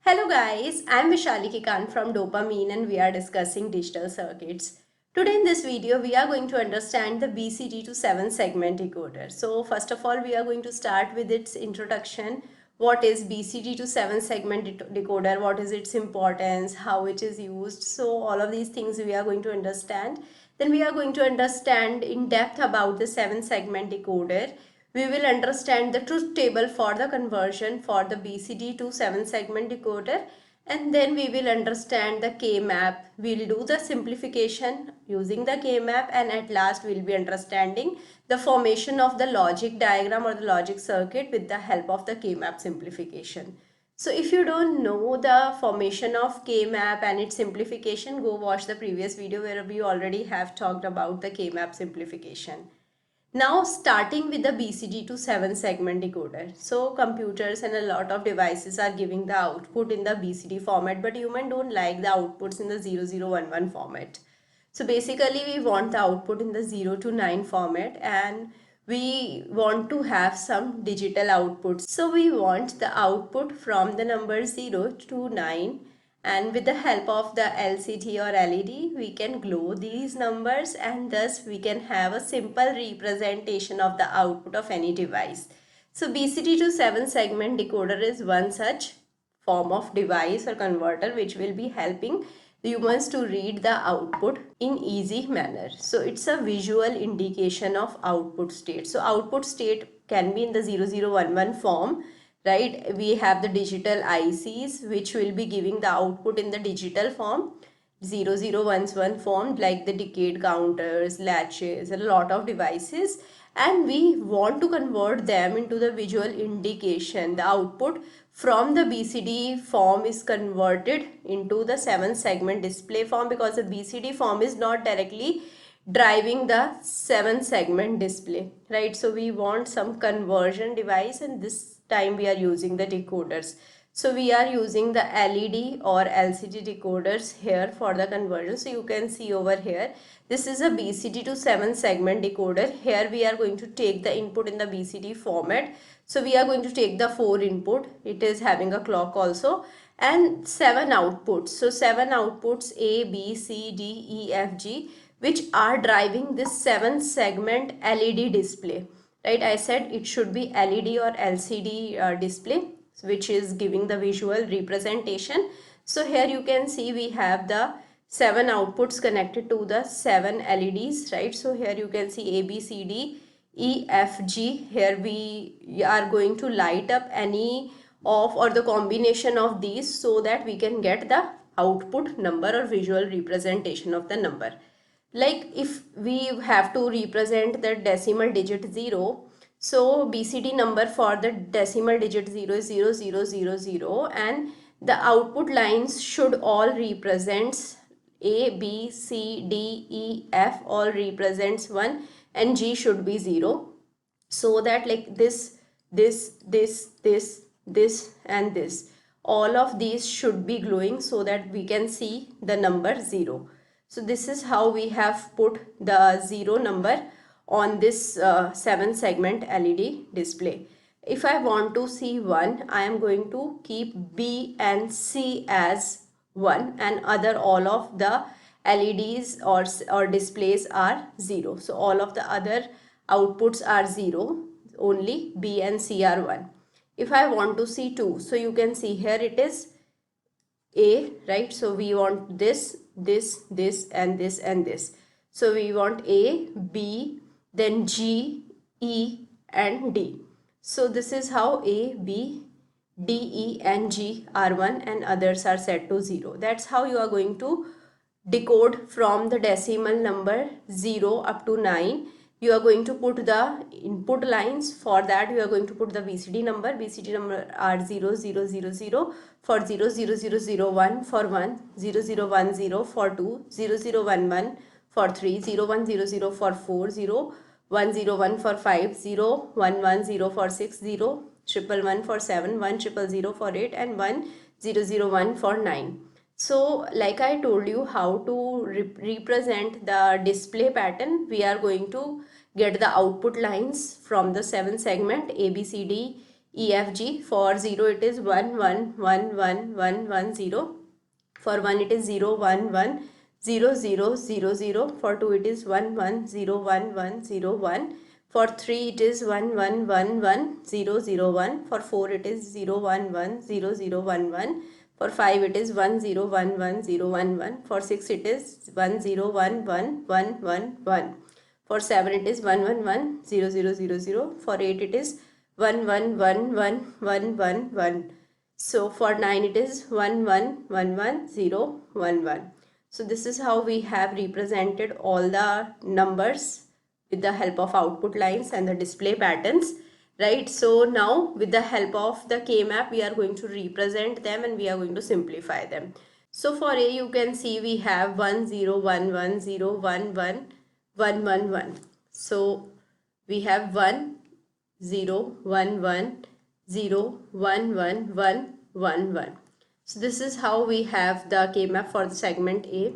Hello guys, I'm Vishali Kikan from Dopamine and we are discussing digital circuits. Today in this video we are going to understand the BCD to 7 segment decoder. So first of all we are going to start with its introduction. What is BCD to 7 segment decoder, what is its importance, how it is used. So all of these things we are going to understand. Then we are going to understand in depth about the 7 segment decoder. We will understand the truth table for the conversion for the BCD to 7 segment decoder, and then we will understand the K-map. We will do the simplification using the K-map, and at last we will be understanding the formation of the logic diagram or the logic circuit with the help of the K-map simplification. So if you don't know the formation of K-map and its simplification, go watch the previous video where we already have talked about the K-map simplification. Now starting with the BCD to 7 segment decoder. So computers and a lot of devices are giving the output in the BCD format, but human don't like the outputs in the 0011 format. So basically we want the output in the 0 to 9 format, and we want to have some digital outputs. So we want the output from the number 0 to 9, and with the help of the LCD or LED we can glow these numbers, and thus we can have a simple representation of the output of any device. So BCD to 7 segment decoder is one such form of device or converter which will be helping humans to read the output in easy manner. So it's a visual indication of output state. So output state can be in the 0011 form, right? We have the digital ICs which will be giving the output in the digital form, 0011 form, like the decade counters, latches, a lot of devices, and we want to convert them into the visual indication. The output from the BCD form is converted into the 7 segment display form, because the BCD form is not directly driving the 7 segment display, right? So we want some conversion device, and this time we are using the decoders. So we are using the LED or LCD decoders here for the conversion. So you can see over here, this is a BCD to 7 segment decoder. Here we are going to take the input in the BCD format. So we are going to take the 4 input. It is having a clock also, and 7 outputs. So 7 outputs A, B, C, D, E, F, G, which are driving this 7 segment LED display, right? I said it should be LED or LCD display, which is giving the visual representation. So here you can see we have the 7 outputs connected to the 7 LEDs, right? So here you can see A, B, C, D, E, F, G. Here we are going to light up any of or the combination of these so that we can get the output number or visual representation of the number. Like if we have to represent the decimal digit 0, so BCD number for the decimal digit 0 is 0000, and the output lines should all represents A, B, C, D, E, F all represents 1, and G should be 0, so that like this and this, all of these should be glowing so that we can see the number 0. So this is how we have put the 0 number on this 7 segment LED display. If I want to see 1, I am going to keep B and C as 1, and other all of the LEDs or displays are 0. So all of the other outputs are 0, only B and C are 1. If I want to see 2, so you can see here it is A, right? So we want this and this and this. So we want A, B, then G, E and D. So this is how A, B, D, E and G are 1 and others are set to 0. That's how you are going to decode from the decimal number 0 up to 9. You are going to put the input lines. For that you are going to put the BCD number. BCD number are 0000 for 00001 for 1, 0010 for 2, 0011 for 3, 0100 for 4, 0101 for 5, 0110 for 6, 0111 for 7, 1000 for 8 and 1001 for 9. So like I told you how to represent the display pattern, we are going to get the output lines from the 7 segment A, B, C, D, EFG. For 0 it is 1 1 1 1 1 1 0. For 1 it is 0 1 1 0 0 0 0. For 2 it is 1 1 0 1 1 0 1. For 3 it is 1 1 1 1 0 0 1. For 4 it is 0 1 1 0 0 1 1. For 5 it is 1 0 1 1 0 1 1. For 6 it is 1 0 1 1 1 1 1. For 7 it is 1 1 1 0 0 0 0. For 8 it is 1 1 1 1 1 1 1. So for 9 it is 1 1 1 1 0 1 1. So this is how we have represented all the numbers with the help of output lines and the display patterns, right? So now with the help of the K-map we are going to represent them and we are going to simplify them. So for A you can see we have 1 0 1 1 0 1 1 1 1 1. So we have 1 0 1 1 0 1 1 1 1 1. So this is how we have the K-map for the segment A.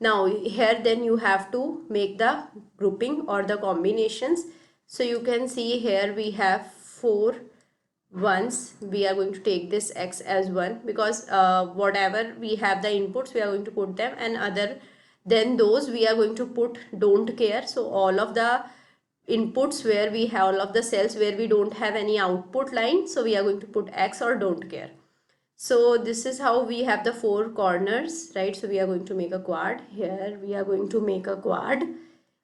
Now here then you have to make the grouping or the combinations. So you can see here we have 4 ones. We are going to take this X as 1 because whatever we have the inputs we are going to put them, and other than those we are going to put don't care. So all of the inputs where we have all of the cells where we don't have any output line, so we are going to put X or don't care. So this is how we have the 4 corners, right? So we are going to make a quad. Here we are going to make a quad.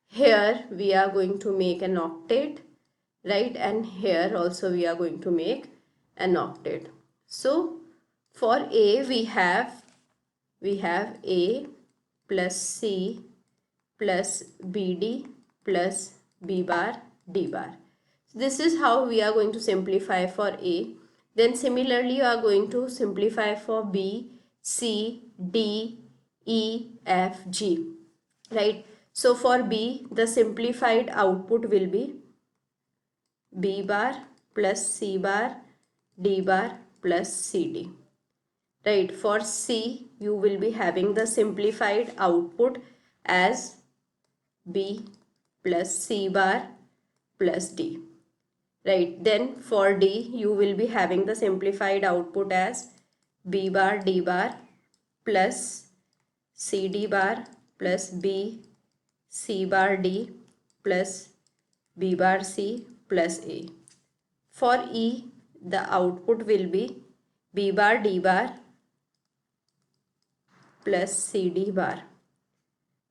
Here we are going to make an octet, right? And here also we are going to make an octet. So for A we have A plus C plus BD plus B bar D bar. So this is how we are going to simplify for A. Then similarly you are going to simplify for B, C, D, E, F, G, right? So for B the simplified output will be B bar plus C bar D bar plus CD, right? For C you will be having the simplified output as B plus C bar plus D, right? Then for D you will be having the simplified output as B bar D bar plus CD bar plus B C bar D plus B bar C plus A. For E the output will be B bar D bar plus CD bar,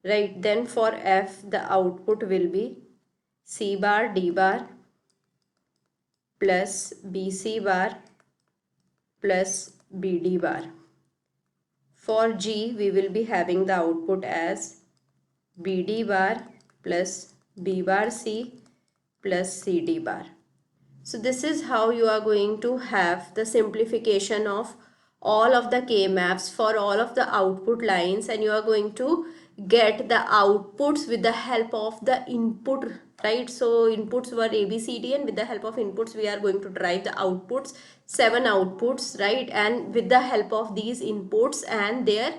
right? Then for F the output will be C bar D bar plus BC bar plus BD bar. For G we will be having the output as BD bar plus B bar C plus CD bar. So this is how you are going to have the simplification of all of the K-maps for all of the output lines, and you are going to get the outputs with the help of the input, right? So inputs were A, B, C, D, and with the help of inputs we are going to derive the outputs, 7 outputs, right? And with the help of these inputs and their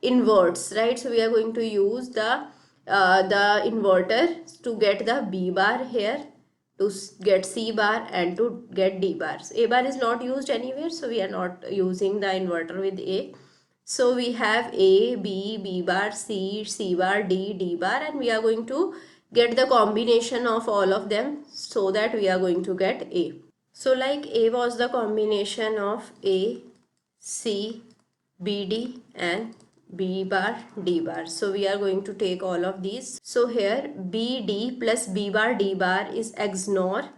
inverts, right? So we are going to use the inverter to get the B bar here, to get C bar, and to get D bar. So A bar is not used anywhere, so we are not using the inverter with A. So we have A, B, B bar, C, C bar, D, D bar, and we are going to get the combination of all of them so that we are going to get A. So like A was the combination of A, C, BD and B bar D bar. So we are going to take all of these. So here BD plus B bar D bar is XNOR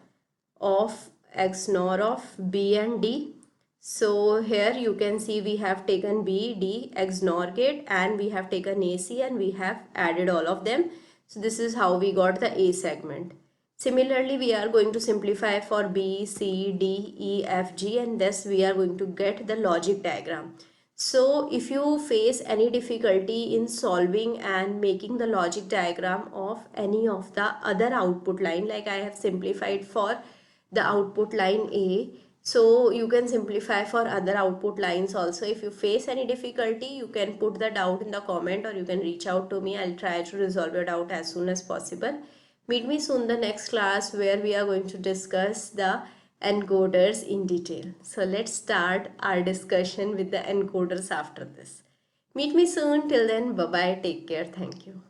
of B and D. So here you can see we have taken B, D, XNOR gate, and we have taken AC and we have added all of them. So this is how we got the A segment. Similarly, we are going to simplify for B, C, D, E, F, G, and thus we are going to get the logic diagram. So if you face any difficulty in solving and making the logic diagram of any of the other output line, like I have simplified for the output line A, so you can simplify for other output lines also. If you face any difficulty, you can put the doubt in the comment or you can reach out to me. I'll try to resolve your doubt as soon as possible. Meet me soon in the next class where we are going to discuss the encoders in detail. So let's start our discussion with the encoders after this. Meet me soon. Till then, bye bye. Take care. Thank you.